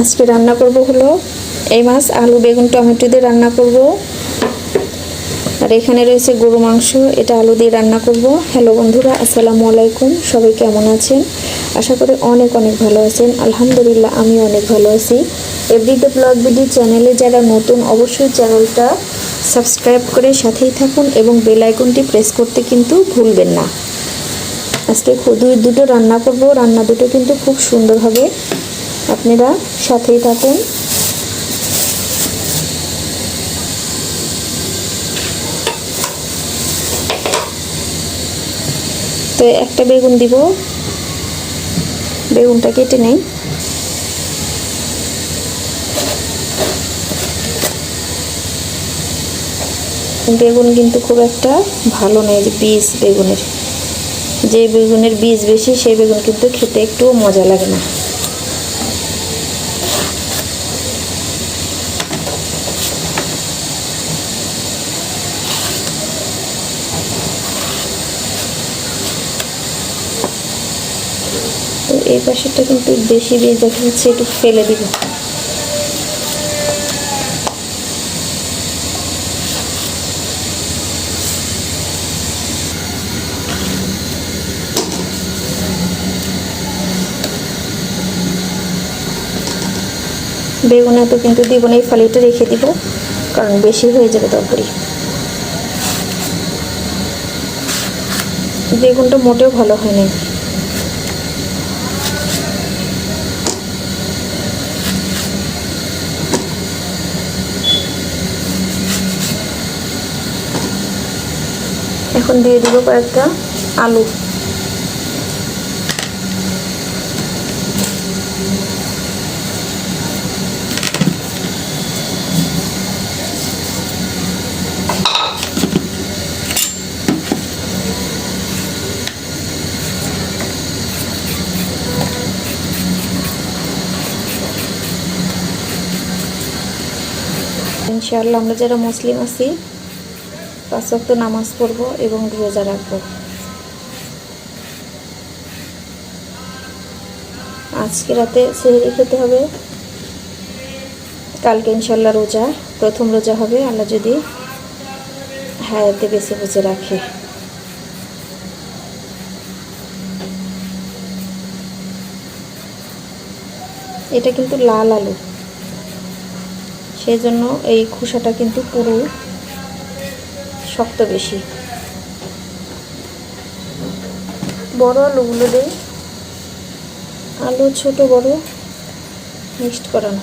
আজকে রান্না করব হলো এই মাছ আলু বেগুন টমেটো দিয়ে রান্না করব। আর এখানে রয়েছে গরু মাংস, এটা আলু দিয়ে রান্না করব। হ্যালো বন্ধুরা, আসসালামু আলাইকুম। সবাই কেমন আছেন? আশা করি অনেক অনেক ভালো আছেন। আলহামদুলিল্লাহ আমি অনেক ভালো আছি। এভরিডে ব্লগ ভিডিও চ্যানেলে যারা নতুন অবশ্যই চ্যানেলটা সাবস্ক্রাইব করে সাথেই থাকুন এবং বেল আইকনটি প্রেস করতে কিন্তু ভুলবেন না। আজকে দুটো রান্না করব, রান্না দুটো কিন্তু খুব সুন্দর হবে, আপনারা সাথেই থাকুন। তো একটা বেগুন দিব, বেগুনটা কেটে নেই। বেগুন কিন্তু খুব একটা ভালো নয়, যে বীজ বেগুনের, যে বেগুনের বীজ বেশি সেই বেগুন কিন্তু খেতে একটু মজা লাগে না। তো এই পাশেরটা কিন্তু বেশি বীজ দেখা যাচ্ছে, একটু ফেলে দিব। বেগুন এত কিন্তু দিব না, এই ফালিটা রেখে দিব, কারণ বেশি হয়ে যাবে তরকারি। বেগুনটা মোটেও ভালো হয় না। এখন দিয়ে দিব কয়েকটা আলু। ইনশাআল্লাহ আমরা যারা মুসলিম আছি 5 ওয়াক্ত নামাজ পড়ব এবং রোজা রাখবো। আজকে রাতে সেহরি খেতে হবে, কালকে ইনশাআল্লাহ রোজা, প্রথম রোজা হবে, আল্লাহ যদি হায়াতে বেঁচে বেঁচে রাখে। এটা কিন্তু লাল আলু, সেই জন্য এই খোসাটা কিন্তু পুরো শক্ত বেশি। বড় আলুগুলো দেই, আলু ছোট বড় মিক্সড করানো।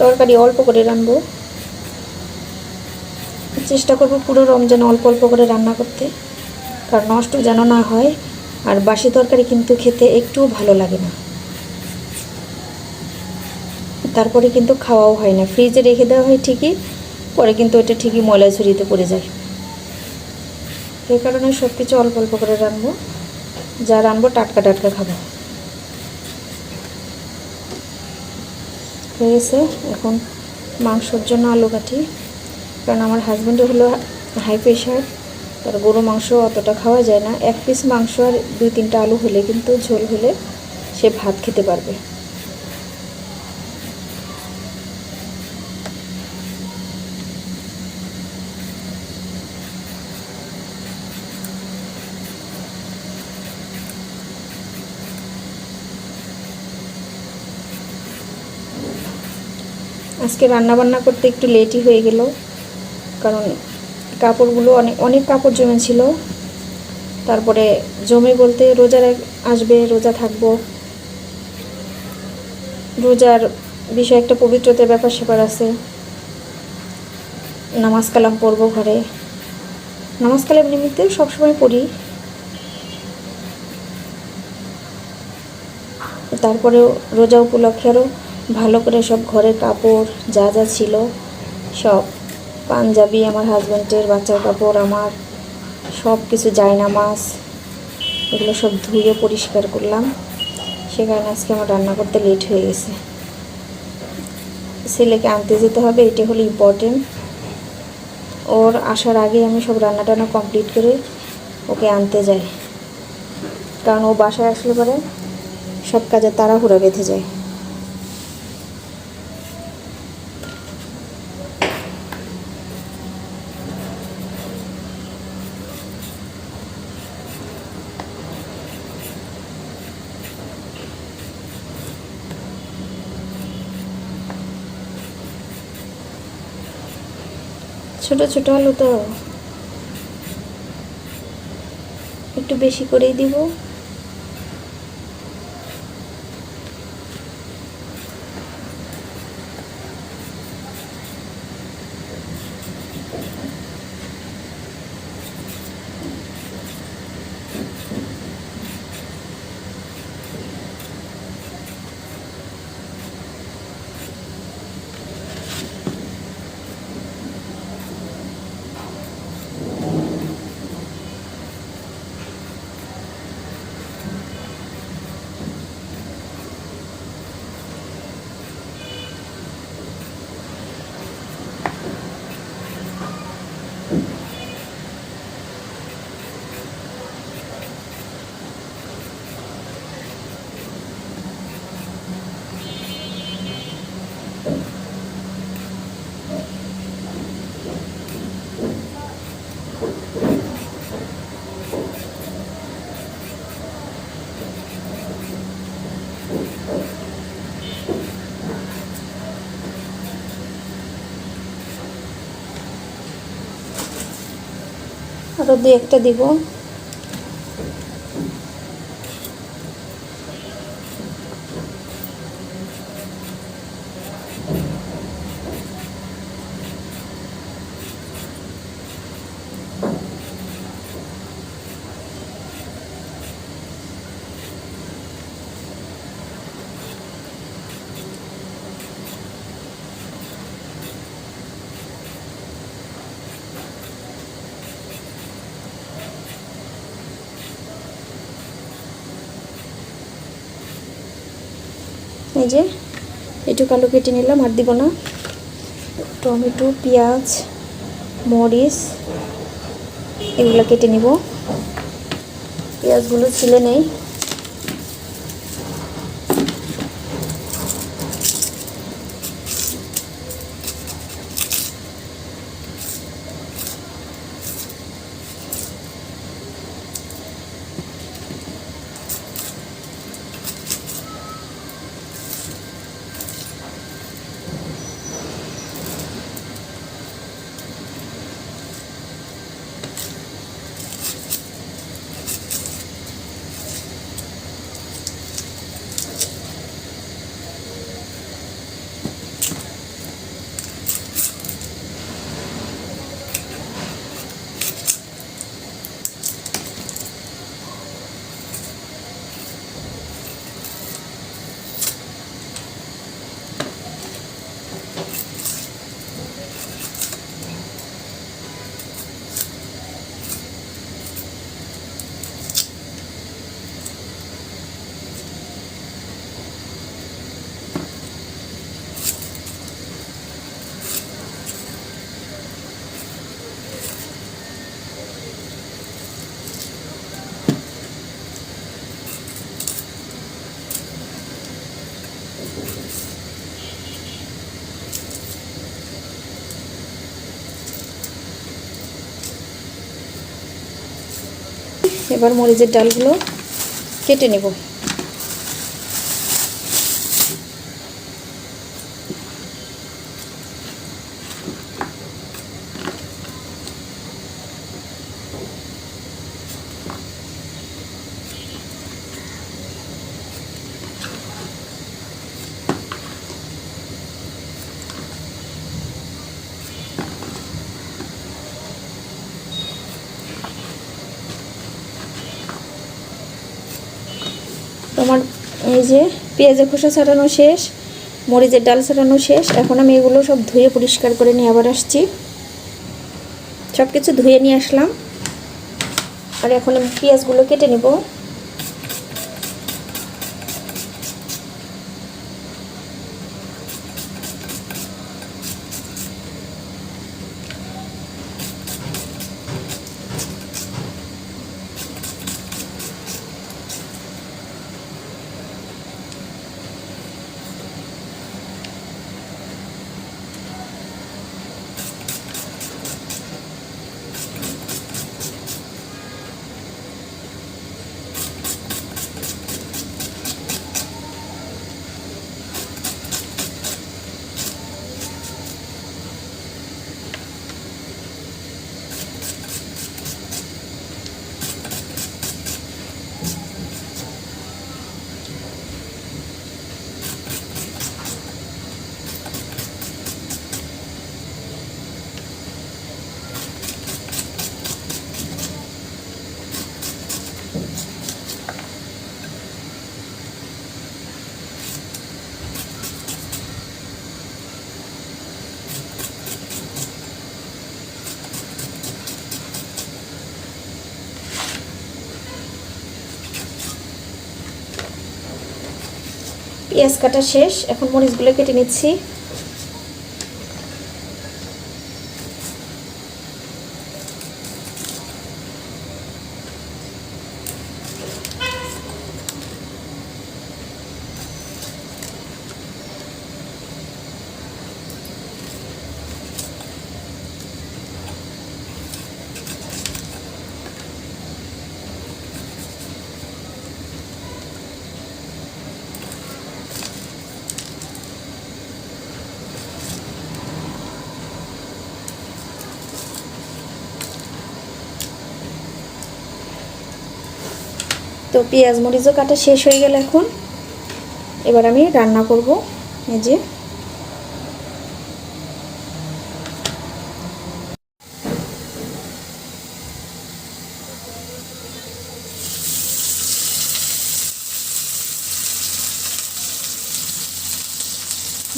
তরকারি অল্প করে রান্নবো, চেষ্টা করব পুরো রমজান অল্প অল্প করে রান্না করতে, কারণ নষ্ট যেন না হয়। আর বাসি তরকারি কিন্তু খেতে একটুও ভালো লাগে না, তারপরে কিন্তু খাওয়াও হয় না। ফ্রিজে রেখে দেওয়া হয় ঠিকই, পরে কিন্তু এটা ঠিকই ময়লা ঝুড়িতে পড়ে যায়। এই কারণে সব কিছু অল্প অল্প করে রান্নবো, যা রান্নবো টাটকা টাটকা খাবো। হয়ে গেছে। এখন মাংসর জন্য আলু কাটি, কারণ আমার হাজব্যান্ডের হলো হাই প্রেশার, তার গরু মাংস অতটা খাওয়া যায় না। 1 পিস মাংস আর 2-3টা আলু হলে কিন্তু, ঝোল হলে সে ভাত খেতে পারবে। আজকে রান্না বান্না করতে একটু লেটই হয়ে গেল, কারণ কাপড়গুলো অনেক কাপড় জমেছিল। তারপরে জমে বলতে রোজার আসবে, রোজা থাকবো, রোজার বিষয়ে একটা পবিত্রতার ব্যাপার স্যাপার আছে। নামাজ কালাম পড়বো ঘরে, নামাজ কালাম নিমিত্তে সবসময় পড়ি। তারপরেও রোজা উপলক্ষে আরও ভালো করে সব ঘরের কাপড় যা যা ছিল সব, পাঞ্জাবি, আমার হাজব্যান্ডের বাচ্চার কাপড়, আমার সব কিছু, জায়নামাজ, এগুলো সব ধুয়ে পরিষ্কার করলাম। সে কারণে আজকে আমার রান্না করতে লেট হয়ে গেছে। ছেলেকে আনতে যেতে হবে, এটা হলো ইম্পর্টেন্ট। ওর আসার আগে আমি সব রান্না টান্না কমপ্লিট করে ওকে আনতে যাই। কারণ ও বাসায় আসলে পরে সব কাজে তাড়াহুড়া বেঁধে যায়। ছোট ছোট আলু তো একটু বেশি করেই দিব। আরও দুই একটা দিব। এই যে একটু আলু কেটে নিলাম, আর দিব না। টমেটো, পেঁয়াজ, মরিচ এগুলো কেটে নিব। পেঁয়াজগুলো ছিলে নেই। এবার মরিচের ডালগুলো কেটে নেব। তোমার এই যে পেঁয়াজের খোসা ছাড়ানো শেষ, মরিচের ডাল ছাড়ানো শেষ। এখন আমি এগুলো সব ধুয়ে পরিষ্কার করে নিয়ে আবার আসছি। সব কিছু ধুয়ে নিয়ে আসলাম, আর এখন আমি পেঁয়াজগুলো কেটে নেব। পেঁয়াজ কাটা শেষ, এখন মরিচগুলো কেটে নিচ্ছি। তো পেঁয়াজ মরিচও কাটা শেষ হয়ে গেল। এখন এবার আমি রান্না করব। এই যে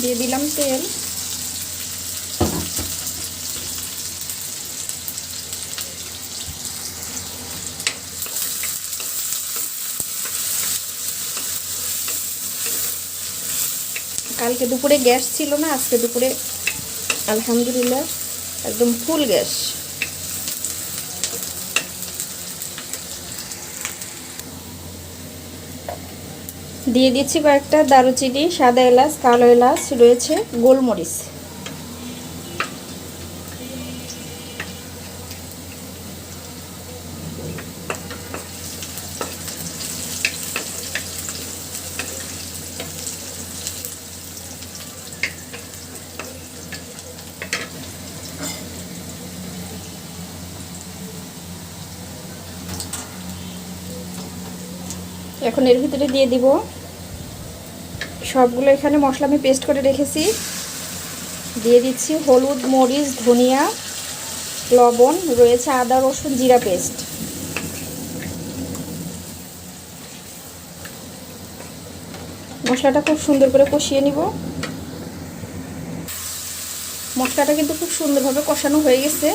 দিয়ে দিলাম তেল, কালকে দুপুরে গ্যাস ছিল না, আজকে দুপুরে আলহামদুলিল্লাহ একদম ফুল গ্যাস। দিয়ে দিচ্ছি কয়েকটা দারুচিনি, সাদা এলাচ, কালো এলাচ, রয়েছে গোলমরিচ। এখন এর ভিতরে দিয়ে দিব সবগুলো, এখানে মশলা আমি পেস্ট করে রেখেছি। দিয়ে দিচ্ছি হলুদ, মরিচ, ধনিয়া, লবণ, রয়েছে আদা রসুন জিরা পেস্ট। মশলাটা খুব সুন্দর করে কষিয়ে নিব। মশলাটা কিন্তু খুব সুন্দরভাবে কষানো হয়ে গেছে।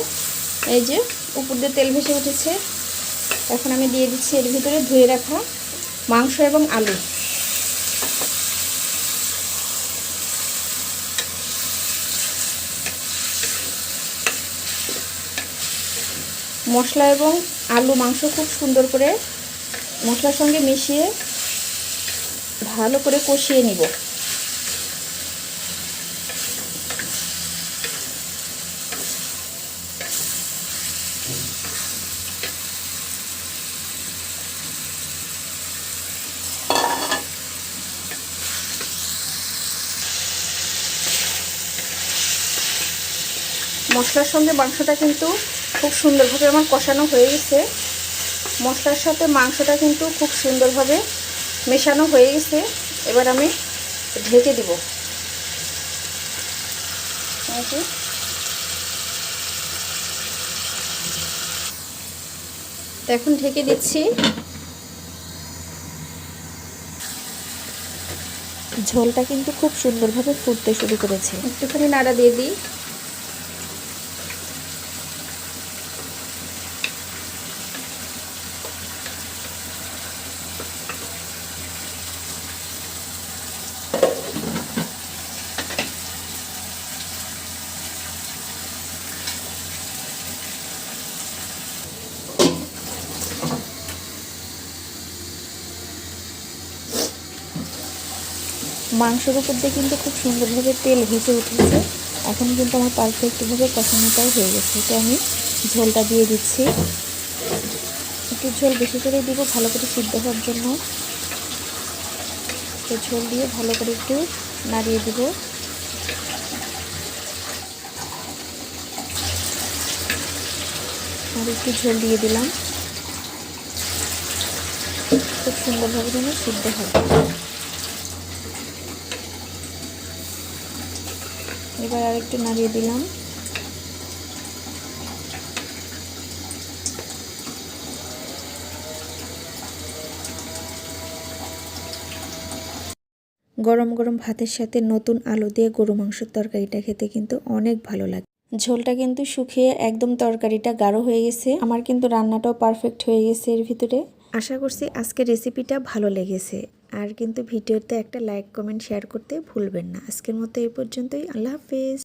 এই যে উপর দিয়ে তেল ভেসে উঠেছে। এখন আমি দিয়ে দিচ্ছি এর ভিতরে ধুয়ে রাখা মাংস এবং আলু। মশলা এবং আলু মাংস খুব সুন্দর করে মশলার সঙ্গে মিশিয়ে ভালো করে কষিয়ে নিব। মশলার সঙ্গে মাংসটা কিন্তু খুব সুন্দরভাবে আমার কষানো হয়ে গেছে। মশলার সাথে মাংসটা কিন্তু খুব সুন্দরভাবে মেশানো হয়ে গেছে। এবার আমি ঢেকে দিব। এখন ঢেকে দিচ্ছি। ঝোলটা কিন্তু খুব সুন্দরভাবে ফুটতে শুরু করেছে। একটুখানি নাড়া দিয়ে দিই। মাংসের উপর দিয়ে কিন্তু খুব সুন্দরভাবে তেল ভেসে উঠেছে। এখন কিন্তু আমার পারফেক্টভাবে কষানোটাও হয়ে গেছে। তো আমি ঝোলটা দিয়ে দিচ্ছি। একটু ঝোল বেশি করে দিব ভালো করে সিদ্ধ হওয়ার জন্য। তো ঝোল দিয়ে ভালো করে একটু নাড়িয়ে দিব। আর একটু ঝোল দিয়ে দিলাম। খুব সুন্দরভাবে যেন সিদ্ধ হবে। এবার আর একটু নাড়িয়ে দিলাম। গরম গরম ভাতের সাথে নতুন আলু দিয়ে গরু মাংসের তরকারিটা খেতে কিন্তু অনেক ভালো লাগে। ঝোলটা কিন্তু শুকিয়ে একদম তরকারিটা গাঢ় হয়ে গেছে। আমার কিন্তু রান্নাটাও পারফেক্ট হয়ে গেছে এর ভিতরে। আশা করছি আজকের রেসিপিটা ভালো লেগেছে। আর কিন্তু ভিডিওতে একটা লাইক কমেন্ট শেয়ার করতে ভুলবেন না। আজকের মতো এই পর্যন্তই। আল্লাহ হাফেজ।